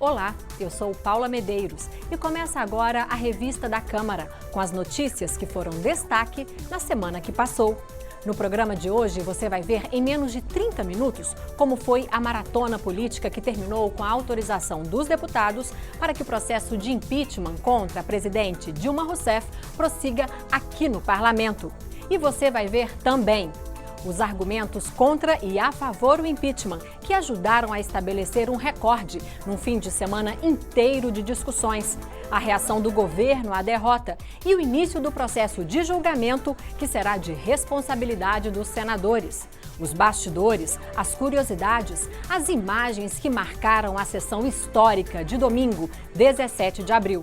Olá, eu sou Paula Medeiros e começa agora a Revista da Câmara, com as notícias que foram destaque na semana que passou. No programa de hoje, você vai ver em menos de 30 minutos como foi a maratona política que terminou com a autorização dos deputados para que o processo de impeachment contra a presidente Dilma Rousseff prossiga aqui no Parlamento. E você vai ver também os argumentos contra e a favor do impeachment, que ajudaram a estabelecer um recorde num fim de semana inteiro de discussões, a reação do governo à derrota e o início do processo de julgamento, que será de responsabilidade dos senadores. Os bastidores, as curiosidades, as imagens que marcaram a sessão histórica de domingo, 17 de abril.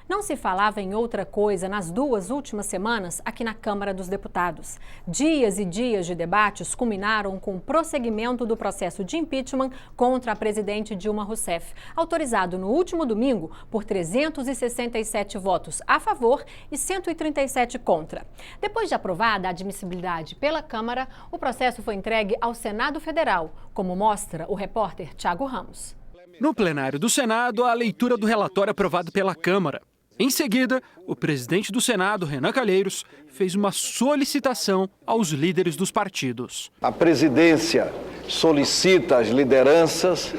Não se falava em outra coisa nas duas últimas semanas aqui na Câmara dos Deputados. Dias e dias de debates culminaram com o prosseguimento do processo de impeachment contra a presidente Dilma Rousseff, autorizado no último domingo por 367 votos a favor e 137 contra. Depois de aprovada a admissibilidade pela Câmara, o processo foi entregue ao Senado Federal, como mostra o repórter Thiago Ramos. No plenário do Senado, a leitura do relatório aprovado pela Câmara. Em seguida, o presidente do Senado, Renan Calheiros, fez uma solicitação aos líderes dos partidos. A presidência solicita às lideranças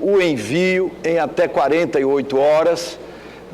o envio em até 48 horas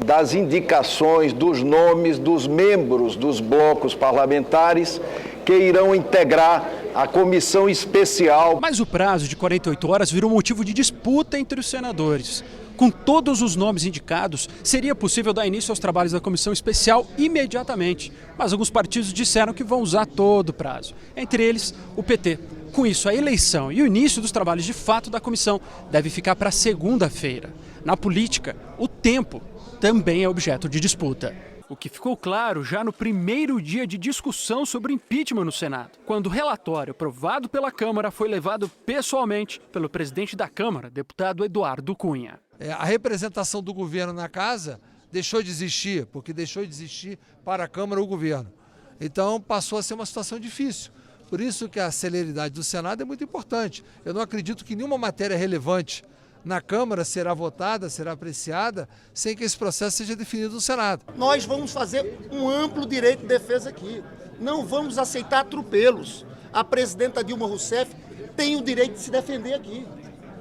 das indicações dos nomes dos membros dos blocos parlamentares que irão integrar a comissão especial. Mas o prazo de 48 horas virou motivo de disputa entre os senadores. Com todos os nomes indicados, seria possível dar início aos trabalhos da comissão especial imediatamente. Mas alguns partidos disseram que vão usar todo o prazo, entre eles o PT. Com isso, a eleição e o início dos trabalhos de fato da comissão deve ficar para segunda-feira. Na política, o tempo também é objeto de disputa. O que ficou claro já no primeiro dia de discussão sobre impeachment no Senado, quando o relatório aprovado pela Câmara foi levado pessoalmente pelo presidente da Câmara, deputado Eduardo Cunha. A representação do governo na casa deixou de existir, porque deixou de existir para a Câmara o governo. Então passou a ser uma situação difícil. Por isso que a celeridade do Senado é muito importante. Eu não acredito que nenhuma matéria relevante na Câmara será votada, será apreciada, sem que esse processo seja definido no Senado. Nós vamos fazer um amplo direito de defesa aqui. Não vamos aceitar atropelos. A presidenta Dilma Rousseff tem o direito de se defender aqui.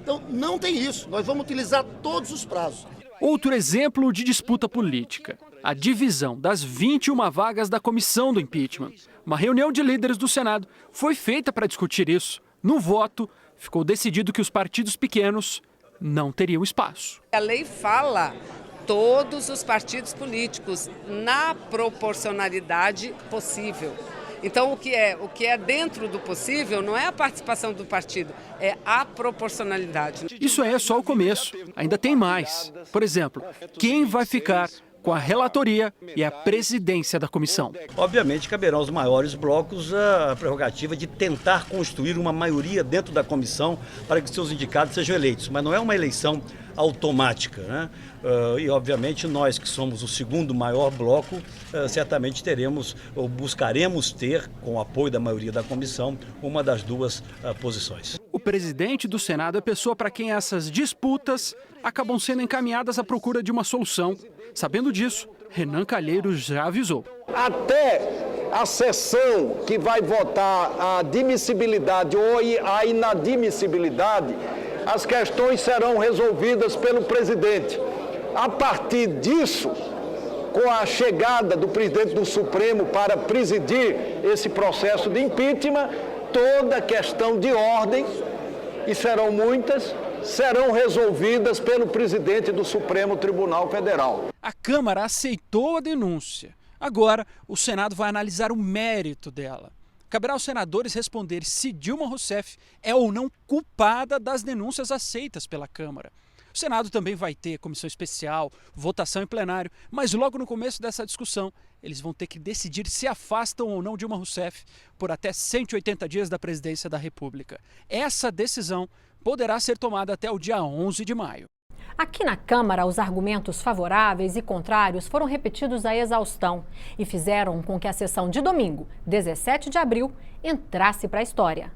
Então, não tem isso. Nós vamos utilizar todos os prazos. Outro exemplo de disputa política: a divisão das 21 vagas da comissão do impeachment. Uma reunião de líderes do Senado foi feita para discutir isso. No voto, ficou decidido que os partidos pequenos não teriam espaço. A lei fala todos os partidos políticos na proporcionalidade possível. Então, o que é dentro do possível não é a participação do partido, é a proporcionalidade. Isso é só o começo. Ainda tem mais. Por exemplo, quem vai ficar com a relatoria e a presidência da comissão? Obviamente, caberá aos maiores blocos a prerrogativa de tentar construir uma maioria dentro da comissão para que seus indicados sejam eleitos. Mas não é uma eleição automática, né? E, obviamente, nós que somos o segundo maior bloco, certamente teremos ou buscaremos ter, com o apoio da maioria da comissão, uma das duas posições. O presidente do Senado é a pessoa para quem essas disputas acabam sendo encaminhadas à procura de uma solução. Sabendo disso, Renan Calheiros já avisou. Até a sessão que vai votar a admissibilidade ou a inadmissibilidade, as questões serão resolvidas pelo presidente. A partir disso, com a chegada do presidente do Supremo para presidir esse processo de impeachment, toda questão de ordem, e serão muitas, serão resolvidas pelo presidente do Supremo Tribunal Federal. A Câmara aceitou a denúncia. Agora, o Senado vai analisar o mérito dela. Caberá aos senadores responder se Dilma Rousseff é ou não culpada das denúncias aceitas pela Câmara. O Senado também vai ter comissão especial, votação em plenário, mas logo no começo dessa discussão, eles vão ter que decidir se afastam ou não Dilma Rousseff por até 180 dias da presidência da República. Essa decisão poderá ser tomada até o dia 11 de maio. Aqui na Câmara, os argumentos favoráveis e contrários foram repetidos à exaustão e fizeram com que a sessão de domingo, 17 de abril, entrasse para a história.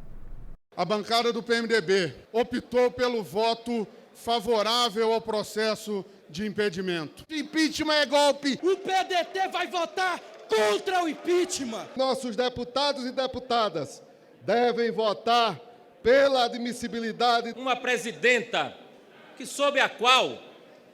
A bancada do PMDB optou pelo voto favorável ao processo de impedimento. Impeachment é golpe! O PDT vai votar contra o impeachment! Nossos deputados e deputadas devem votar pela admissibilidade. Uma presidenta sobre a qual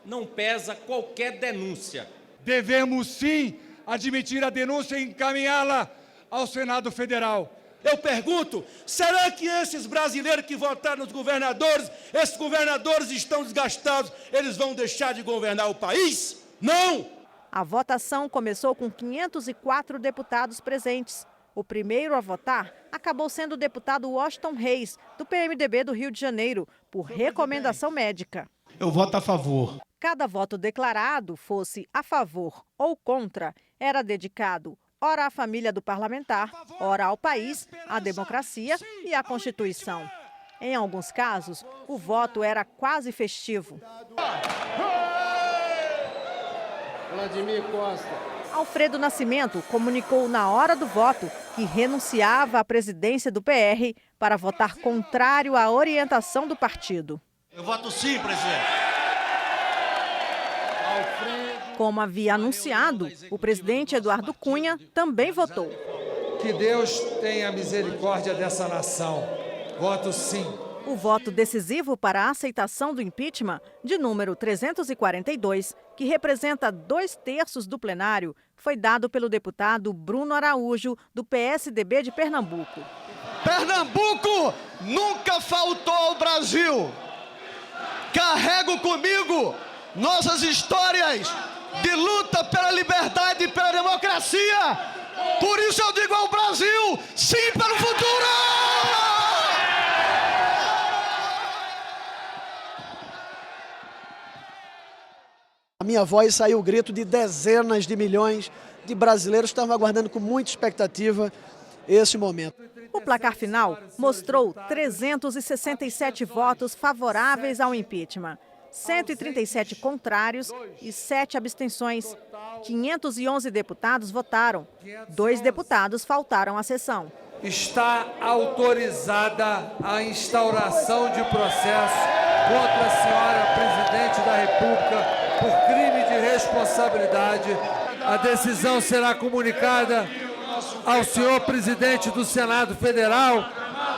não pesa qualquer denúncia. Devemos sim admitir a denúncia e encaminhá-la ao Senado Federal. Eu pergunto, será que esses brasileiros que votaram nos governadores, esses governadores estão desgastados, eles vão deixar de governar o país? Não! A votação começou com 504 deputados presentes. O primeiro a votar acabou sendo o deputado Washington Reis, do PMDB do Rio de Janeiro, por recomendação médica. Eu voto a favor. Cada voto declarado, fosse a favor ou contra, era dedicado ora à família do parlamentar, ora ao país, à democracia e à Constituição. Em alguns casos, o voto era quase festivo. Vladimir Costa. Alfredo Nascimento comunicou na hora do voto que renunciava à presidência do PR para votar contrário à orientação do partido. Eu voto sim, presidente. Como havia anunciado, o presidente Eduardo Cunha também votou. Que Deus tenha misericórdia dessa nação. Voto sim. O voto decisivo para a aceitação do impeachment, de número 342, que representa 2/3 do plenário, foi dado pelo deputado Bruno Araújo, do PSDB de Pernambuco. Pernambuco nunca faltou ao Brasil. Carrego comigo nossas histórias de luta pela liberdade e pela democracia. Por isso eu digo ao Brasil, sim pelo futuro! A minha voz saiu o grito de dezenas de milhões de brasileiros que estavam aguardando com muita expectativa esse momento. O placar final mostrou 367 votos favoráveis ao impeachment, 137 contrários e 7 abstenções. 511 deputados votaram. 2 deputados faltaram à sessão. Está autorizada a instauração de processo contra a senhora presidente da República por crime de responsabilidade. A decisão será comunicada ao senhor presidente do Senado Federal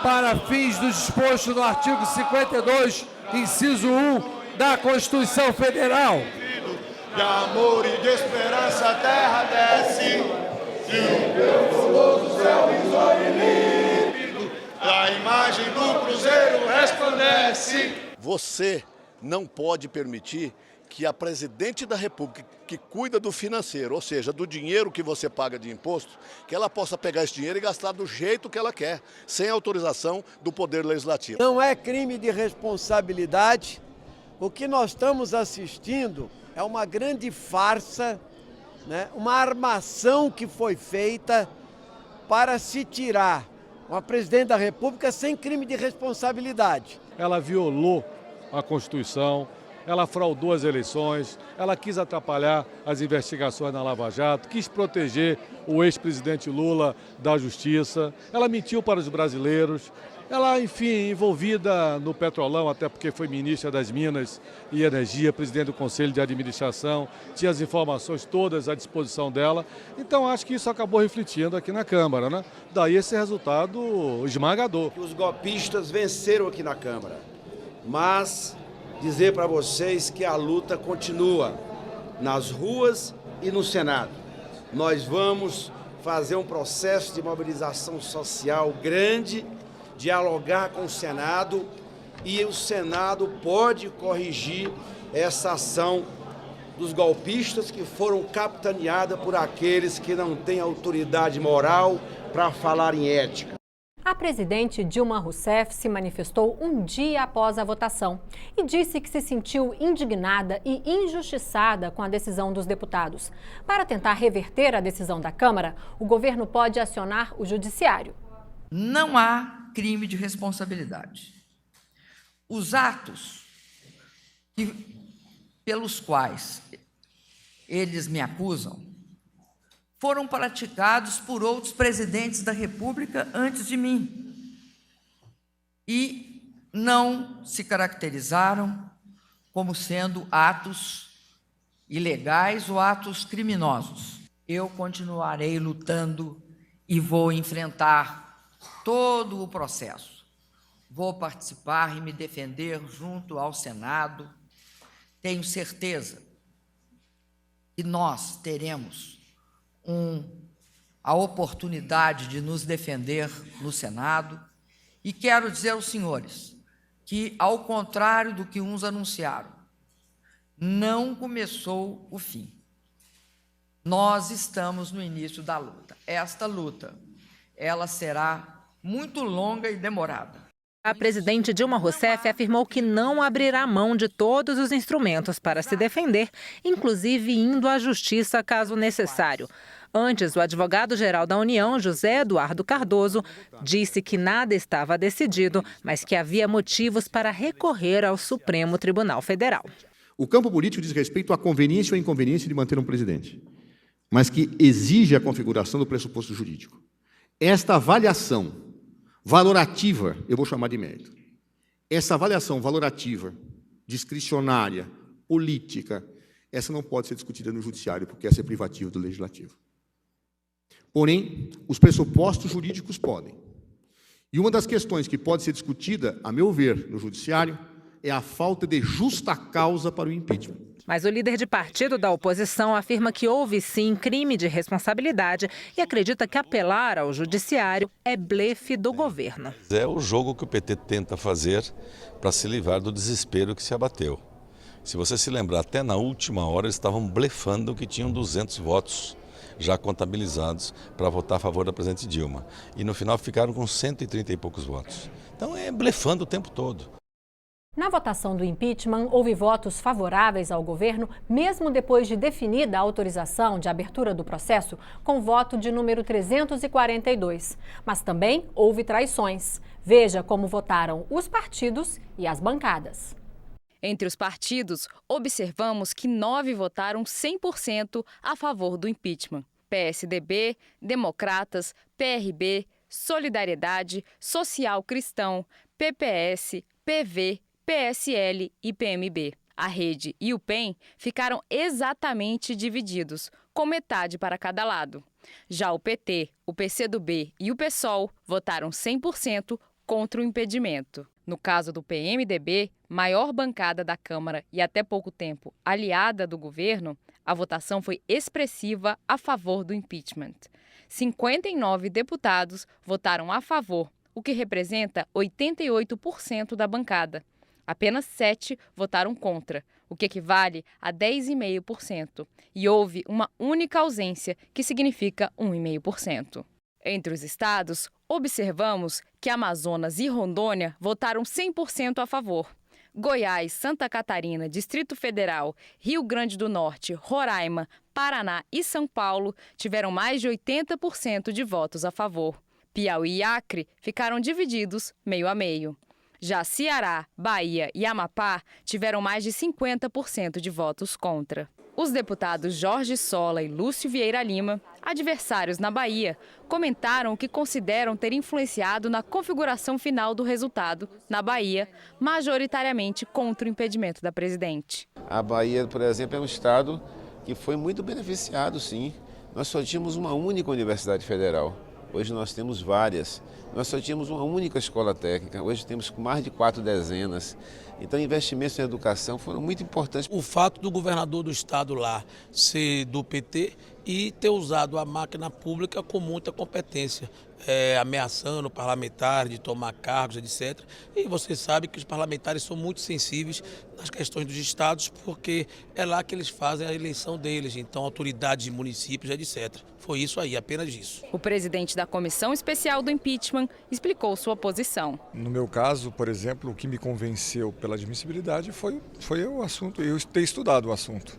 para fins do disposto no artigo 52, inciso 1 da Constituição Federal. De amor e de esperança a terra desce, se o teu formoso céu risonho e límpido, a imagem do cruzeiro resplandece. Você não pode permitir que a presidente da República, que cuida do financeiro, ou seja, do dinheiro que você paga de imposto, que ela possa pegar esse dinheiro e gastar do jeito que ela quer, sem autorização do Poder Legislativo. Não é crime de responsabilidade. O que nós estamos assistindo é uma grande farsa, né? Uma armação que foi feita para se tirar uma presidente da República sem crime de responsabilidade. Ela violou a Constituição, ela fraudou as eleições, ela quis atrapalhar as investigações na Lava Jato, quis proteger o ex-presidente Lula da justiça, ela mentiu para os brasileiros, ela, enfim, envolvida no Petrolão, até porque foi ministra das Minas e Energia, presidente do Conselho de Administração, tinha as informações todas à disposição dela, então acho que isso acabou refletindo aqui na Câmara, né? Daí esse resultado esmagador. Os golpistas venceram aqui na Câmara, mas dizer para vocês que a luta continua nas ruas e no Senado. Nós vamos fazer um processo de mobilização social grande, dialogar com o Senado e o Senado pode corrigir essa ação dos golpistas que foram capitaneadas por aqueles que não têm autoridade moral para falar em ética. A presidente Dilma Rousseff se manifestou um dia após a votação e disse que se sentiu indignada e injustiçada com a decisão dos deputados. Para tentar reverter a decisão da Câmara, o governo pode acionar o judiciário. Não há crime de responsabilidade. Os atos que pelos quais eles me acusam foram praticados por outros presidentes da República antes de mim e não se caracterizaram como sendo atos ilegais ou atos criminosos. Eu continuarei lutando e vou enfrentar todo o processo. Vou participar e me defender junto ao Senado. Tenho certeza que nós teremos a oportunidade de nos defender no Senado. E quero dizer aos senhores que, ao contrário do que uns anunciaram, não começou o fim. Nós estamos no início da luta. Esta luta, ela será muito longa e demorada. A presidente Dilma Rousseff afirmou que não abrirá mão de todos os instrumentos para se defender, inclusive indo à justiça caso necessário. Antes, o advogado-geral da União, José Eduardo Cardoso, disse que nada estava decidido, mas que havia motivos para recorrer ao Supremo Tribunal Federal. O campo político diz respeito à conveniência ou inconveniência de manter um presidente, mas que exige a configuração do pressuposto jurídico. Esta avaliação valorativa, eu vou chamar de mérito, essa avaliação valorativa, discricionária, política, essa não pode ser discutida no judiciário, porque essa é privativa do legislativo. Porém, os pressupostos jurídicos podem. E uma das questões que pode ser discutida, a meu ver, no judiciário, é a falta de justa causa para o impeachment. Mas o líder de partido da oposição afirma que houve sim crime de responsabilidade e acredita que apelar ao judiciário é blefe do governo. É o jogo que o PT tenta fazer para se livrar do desespero que se abateu. Se você se lembrar, até na última hora eles estavam blefando que tinham 200 votos já contabilizados para votar a favor da presidente Dilma. E no final ficaram com 130 e poucos votos. Então é blefando o tempo todo. Na votação do impeachment, houve votos favoráveis ao governo, mesmo depois de definida a autorização de abertura do processo com voto de número 342. Mas também houve traições. Veja como votaram os partidos e as bancadas. Entre os partidos, observamos que 9 votaram 100% a favor do impeachment. PSDB, Democratas, PRB, Solidariedade, Social Cristão, PPS, PV, PSL e PMB. A Rede e o PEN ficaram exatamente divididos, com metade para cada lado. Já o PT, o PCdoB e o PSOL votaram 100% contra o impedimento. No caso do PMDB, maior bancada da Câmara e até pouco tempo aliada do governo, a votação foi expressiva a favor do impeachment. 59 deputados votaram a favor, o que representa 88% da bancada. Apenas 7 votaram contra, o que equivale a 10,5%. E houve uma única ausência, que significa 1,5%. Entre os estados, observamos que Amazonas e Rondônia votaram 100% a favor. Goiás, Santa Catarina, Distrito Federal, Rio Grande do Norte, Roraima, Paraná e São Paulo tiveram mais de 80% de votos a favor. Piauí e Acre ficaram divididos meio a meio. Já Ceará, Bahia e Amapá tiveram mais de 50% de votos contra. Os deputados Jorge Sola e Lúcio Vieira Lima, adversários na Bahia, comentaram que consideram ter influenciado na configuração final do resultado, na Bahia, majoritariamente contra o impedimento da presidente. A Bahia, por exemplo, é um estado que foi muito beneficiado, sim. Nós só tínhamos uma única universidade federal. Hoje nós temos várias. Nós só tínhamos uma única escola técnica, hoje temos mais de 4 dezenas. Então, investimentos em educação foram muito importantes. O fato do governador do estado lá ser do PT e ter usado a máquina pública com muita competência, ameaçando parlamentares de tomar cargos, etc. E você sabe que os parlamentares são muito sensíveis nas questões dos estados, porque é lá que eles fazem a eleição deles, então autoridades de municípios, etc. Foi isso aí, apenas isso. O presidente da Comissão Especial do Impeachment explicou sua posição. No meu caso, por exemplo, o que me convenceu pela admissibilidade foi o assunto, eu ter estudado o assunto.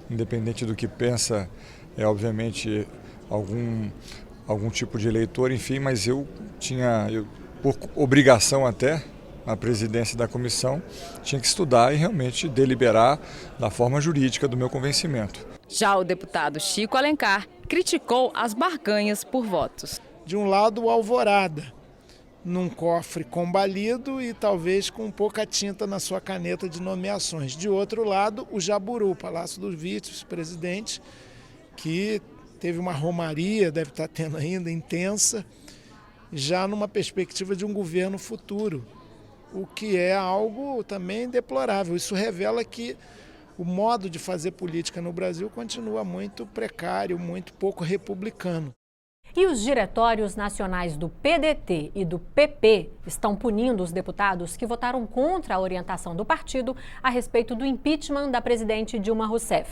Independente do que pensa, obviamente, algum tipo de eleitor, enfim, mas eu tinha, por obrigação até, na presidência da comissão, tinha que estudar e realmente deliberar da forma jurídica do meu convencimento. Já o deputado Chico Alencar criticou as barganhas por votos. De um lado, o Alvorada, num cofre combalido e talvez com pouca tinta na sua caneta de nomeações. De outro lado, o Jaburu, Palácio do Vice-Presidente, que teve uma romaria, deve estar tendo ainda, intensa, já numa perspectiva de um governo futuro, o que é algo também deplorável. Isso revela que o modo de fazer política no Brasil continua muito precário, muito pouco republicano. E os diretórios nacionais do PDT e do PP estão punindo os deputados que votaram contra a orientação do partido a respeito do impeachment da presidente Dilma Rousseff.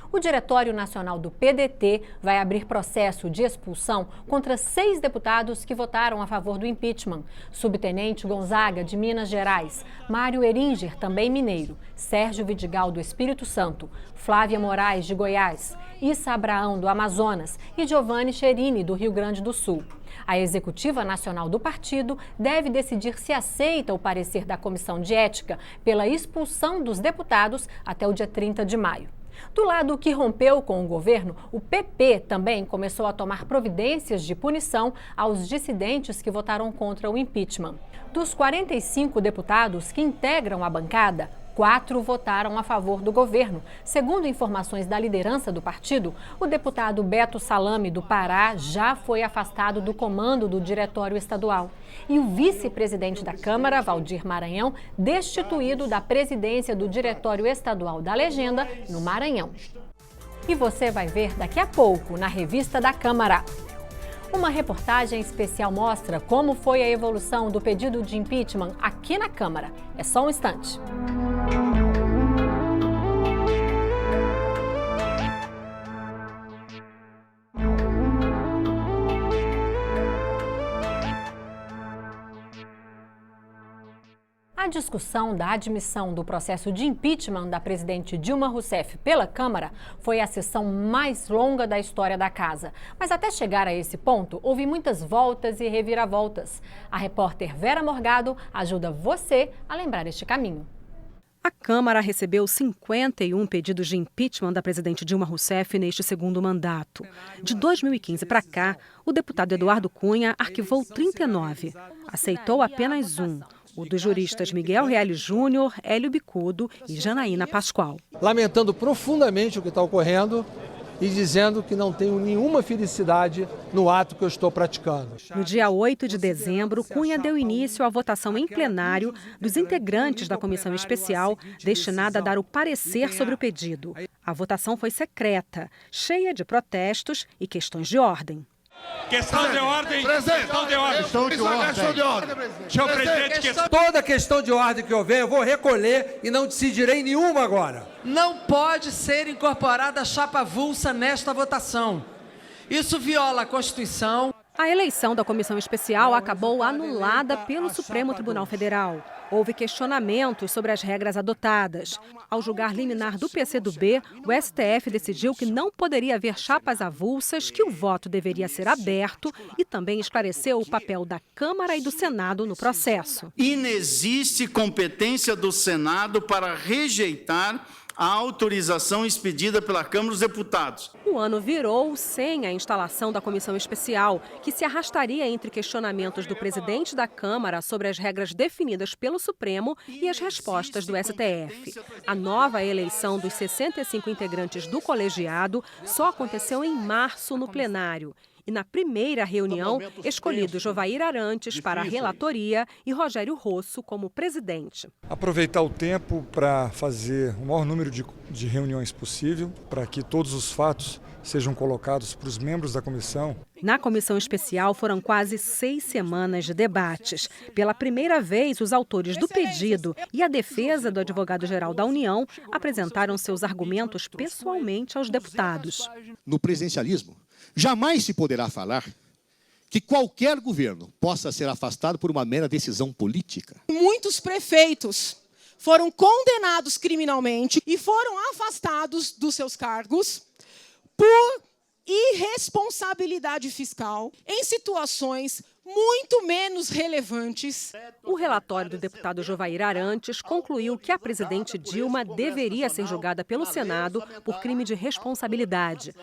O Diretório Nacional do PDT vai abrir processo de expulsão contra 6 deputados que votaram a favor do impeachment. Subtenente Gonzaga, de Minas Gerais, Mário Eringer, também mineiro, Sérgio Vidigal, do Espírito Santo, Flávia Moraes, de Goiás, Issa Abraão, do Amazonas e Giovanni Cherini, do Rio Grande do Sul. A executiva nacional do partido deve decidir se aceita o parecer da Comissão de Ética pela expulsão dos deputados até o dia 30 de maio. Do lado que rompeu com o governo, o PP também começou a tomar providências de punição aos dissidentes que votaram contra o impeachment. Dos 45 deputados que integram a bancada, 4 votaram a favor do governo. Segundo informações da liderança do partido, o deputado Beto Salame, do Pará, já foi afastado do comando do diretório estadual. E o vice-presidente da Câmara, Valdir Maranhão, destituído da presidência do diretório estadual da Legenda, no Maranhão. E você vai ver daqui a pouco na Revista da Câmara. Uma reportagem especial mostra como foi a evolução do pedido de impeachment aqui na Câmara. É só um instante. A discussão da admissão do processo de impeachment da presidente Dilma Rousseff pela Câmara foi a sessão mais longa da história da casa. Mas até chegar a esse ponto, houve muitas voltas e reviravoltas. A repórter Vera Morgado ajuda você a lembrar este caminho. A Câmara recebeu 51 pedidos de impeachment da presidente Dilma Rousseff neste segundo mandato. De 2015 para cá, o deputado Eduardo Cunha arquivou 39. Aceitou apenas um. O dos juristas Miguel Reale Júnior, Hélio Bicudo e Janaína Pascoal. Lamentando profundamente o que está ocorrendo e dizendo que não tenho nenhuma felicidade no ato que eu estou praticando. No dia 8 de dezembro, Cunha deu início à votação em plenário dos integrantes da comissão especial destinada a dar o parecer sobre o pedido. A votação foi secreta, cheia de protestos e questões de ordem. Questão de ordem. Questão de ordem. Questão de ordem. Senhor presidente, toda questão de ordem que houver, eu vou recolher e não decidirei nenhuma agora. Não pode ser incorporada a chapa avulsa nesta votação. Isso viola a Constituição. A eleição da comissão especial acabou anulada pelo Supremo Tribunal Federal. Houve questionamentos sobre as regras adotadas. Ao julgar liminar do PCdoB, o STF decidiu que não poderia haver chapas avulsas, que o voto deveria ser aberto e também esclareceu o papel da Câmara e do Senado no processo. Inexiste competência do Senado para rejeitar a autorização expedida pela Câmara dos Deputados. O ano virou sem a instalação da comissão especial, que se arrastaria entre questionamentos do presidente da Câmara sobre as regras definidas pelo Supremo e as respostas do STF. A nova eleição dos 65 integrantes do colegiado só aconteceu em março no plenário. E na primeira reunião, escolhido Jovair Arantes para a relatoria e Rogério Rosso como presidente. Aproveitar o tempo para fazer o maior número de reuniões possível, para que todos os fatos sejam colocados para os membros da comissão. Na comissão especial foram quase 6 semanas de debates. Pela primeira vez, os autores do pedido e a defesa do advogado-geral da União apresentaram seus argumentos pessoalmente aos deputados. No presidencialismo, jamais se poderá falar que qualquer governo possa ser afastado por uma mera decisão política. Muitos prefeitos foram condenados criminalmente e foram afastados dos seus cargos por irresponsabilidade fiscal em situações muito menos relevantes. O relatório do deputado Jovair Arantes concluiu que a presidente Dilma deveria ser julgada pelo Senado por crime de responsabilidade.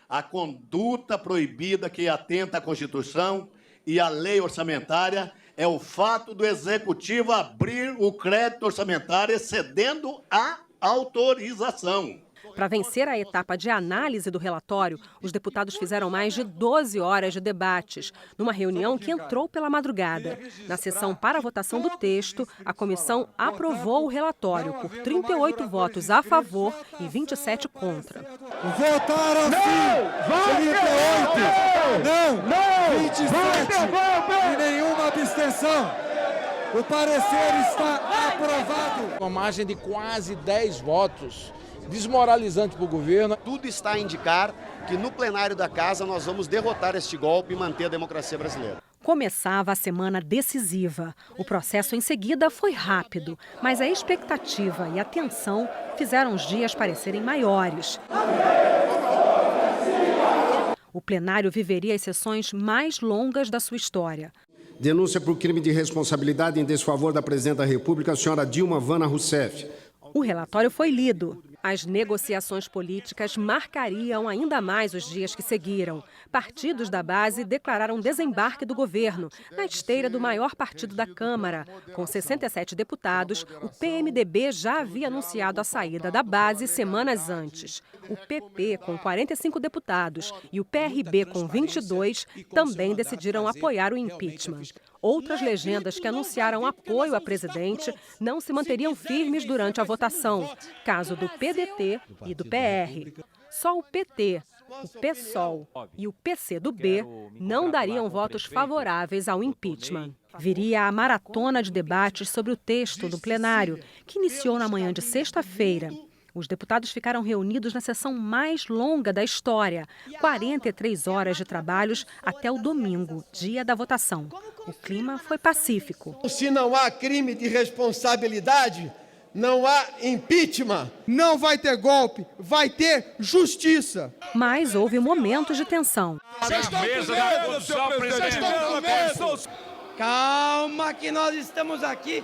A conduta proibida que atenta à Constituição e à lei orçamentária é o fato do Executivo abrir o crédito orçamentário excedendo a autorização. Para vencer a etapa de análise do relatório, os deputados fizeram mais de 12 horas de debates, numa reunião que entrou pela madrugada. Na sessão para a votação do texto, a comissão aprovou o relatório por 38 votos a favor e 27 contra. Votaram sim! 38! Não! 27! E nenhuma abstenção! O parecer está aprovado! Com a margem de quase 10 votos. Desmoralizante para o governo. Tudo está a indicar que no plenário da Casa nós vamos derrotar este golpe e manter a democracia brasileira. Começava a semana decisiva. O processo em seguida foi rápido, mas a expectativa e a tensão fizeram os dias parecerem maiores. O plenário viveria as sessões mais longas da sua história. Denúncia por crime de responsabilidade em desfavor da presidenta da República, a senhora Dilma Vana Rousseff. O relatório foi lido. As negociações políticas marcariam ainda mais os dias que seguiram. Partidos da base declararam desembarque do governo, na esteira do maior partido da Câmara. Com 67 deputados, o PMDB já havia anunciado a saída da base semanas antes. O PP, com 45 deputados, e o PRB, com 22, também decidiram apoiar o impeachment. Outras legendas que anunciaram apoio à presidente não se manteriam firmes durante a votação, caso do PDT e do PR. Só o PT, o PSOL e o PCdoB não dariam votos favoráveis ao impeachment. Viria a maratona de debates sobre o texto do plenário, que iniciou na manhã de sexta-feira. Os deputados ficaram reunidos na sessão mais longa da história, 43 horas de trabalhos até o domingo, dia da votação. O clima foi pacífico. Se não há crime de responsabilidade, não há impeachment. Não vai ter golpe, vai ter justiça. Mas houve momentos de tensão. Vocês estão com medo, senhor presidente. Vocês estão com medo. Calma que nós estamos aqui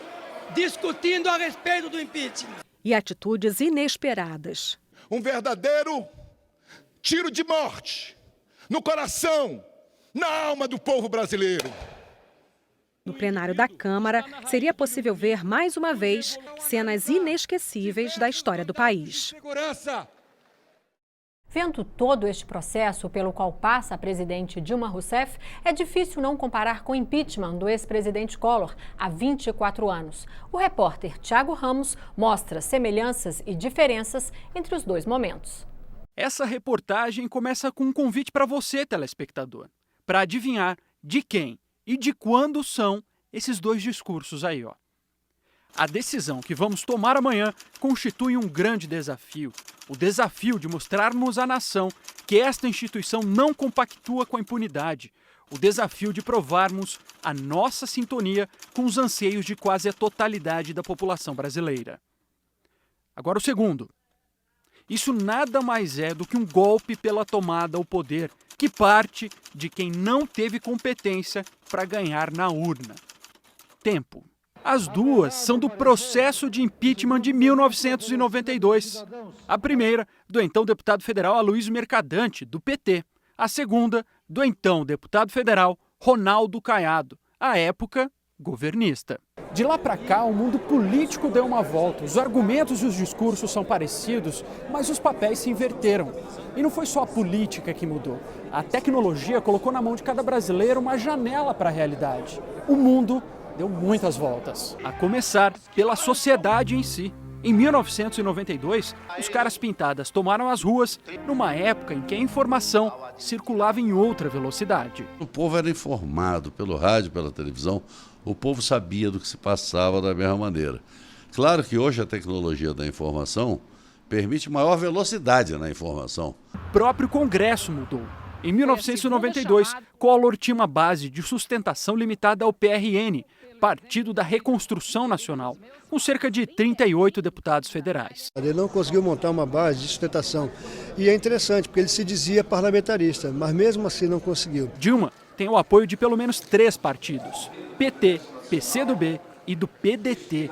discutindo a respeito do impeachment. E atitudes inesperadas. Um verdadeiro tiro de morte no coração, na alma do povo brasileiro. No plenário da Câmara, seria possível ver mais uma vez cenas inesquecíveis da história do país. Segurança! Vendo todo este processo pelo qual passa a presidente Dilma Rousseff, é difícil não comparar com o impeachment do ex-presidente Collor há 24 anos. O repórter Thiago Ramos mostra semelhanças e diferenças entre os dois momentos. Essa reportagem começa com um convite para você, telespectador, para adivinhar de quem e de quando são esses dois discursos aí, ó. A decisão que vamos tomar amanhã constitui um grande desafio. O desafio de mostrarmos à nação que esta instituição não compactua com a impunidade. O desafio de provarmos a nossa sintonia com os anseios de quase a totalidade da população brasileira. Agora o segundo. Isso nada mais é do que um golpe pela tomada ao poder, que parte de quem não teve competência para ganhar na urna. Tempo. As duas são do processo de impeachment de 1992. A primeira, do então deputado federal Aloysio Mercadante, do PT. A segunda, do então deputado federal Ronaldo Caiado, à época governista. De lá para cá, o mundo político deu uma volta. Os argumentos e os discursos são parecidos, mas os papéis se inverteram. E não foi só a política que mudou. A tecnologia colocou na mão de cada brasileiro uma janela para a realidade. O mundo deu muitas voltas. A começar pela sociedade em si. Em 1992, os caras pintadas tomaram as ruas numa época em que a informação circulava em outra velocidade. O povo era informado pelo rádio, pela televisão, o povo sabia do que se passava da mesma maneira. Claro que hoje a tecnologia da informação permite maior velocidade na informação. O próprio Congresso mudou. Em 1992, Collor tinha uma base de sustentação limitada ao PRN, Partido da Reconstrução Nacional, com cerca de 38 deputados federais. Ele não conseguiu montar uma base de sustentação. E é interessante, porque ele se dizia parlamentarista, mas mesmo assim não conseguiu. Dilma tem o apoio de pelo menos 3 partidos: PT, PCdoB e do PDT.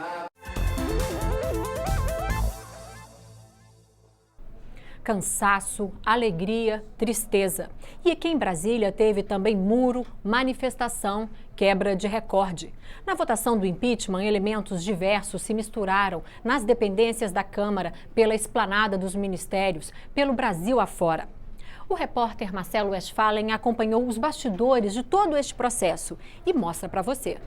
Cansaço, alegria, tristeza. E aqui em Brasília teve também muro, manifestação, quebra de recorde. Na votação do impeachment, elementos diversos se misturaram nas dependências da Câmara, pela esplanada dos ministérios, pelo Brasil afora. O repórter Marcelo Westphalen acompanhou os bastidores de todo este processo e mostra para você.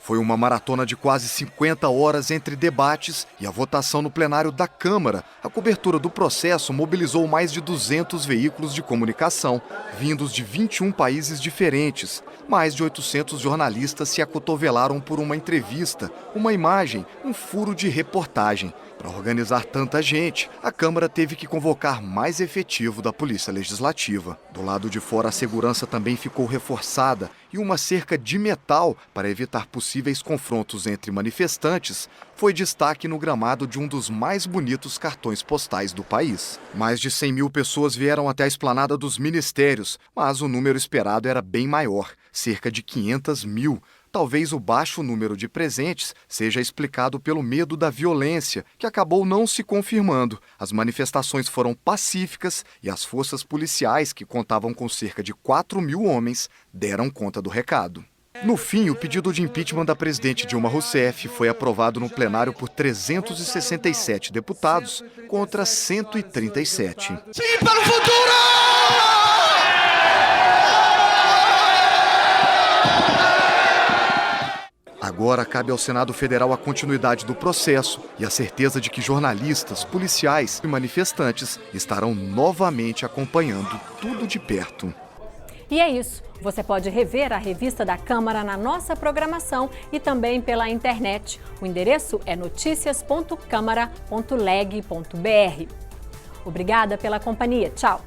Foi uma maratona de quase 50 horas entre debates e a votação no plenário da Câmara. A cobertura do processo mobilizou mais de 200 veículos de comunicação, vindos de 21 países diferentes. Mais de 800 jornalistas se acotovelaram por uma entrevista, uma imagem, um furo de reportagem. Para organizar tanta gente, a Câmara teve que convocar mais efetivo da Polícia Legislativa. Do lado de fora, a segurança também ficou reforçada e uma cerca de metal para evitar possíveis confrontos entre manifestantes foi destaque no gramado de um dos mais bonitos cartões postais do país. Mais de 100 mil pessoas vieram até a esplanada dos ministérios, mas o número esperado era bem maior, cerca de 500 mil. Talvez o baixo número de presentes seja explicado pelo medo da violência, que acabou não se confirmando. As manifestações foram pacíficas e as forças policiais, que contavam com cerca de 4 mil homens, deram conta do recado. No fim, o pedido de impeachment da presidente Dilma Rousseff foi aprovado no plenário por 367 deputados contra 137. Sim, para o futuro! Agora cabe ao Senado Federal a continuidade do processo e a certeza de que jornalistas, policiais e manifestantes estarão novamente acompanhando tudo de perto. E é isso. Você pode rever a revista da Câmara na nossa programação e também pela internet. O endereço é noticias.câmara.leg.br. Obrigada pela companhia. Tchau!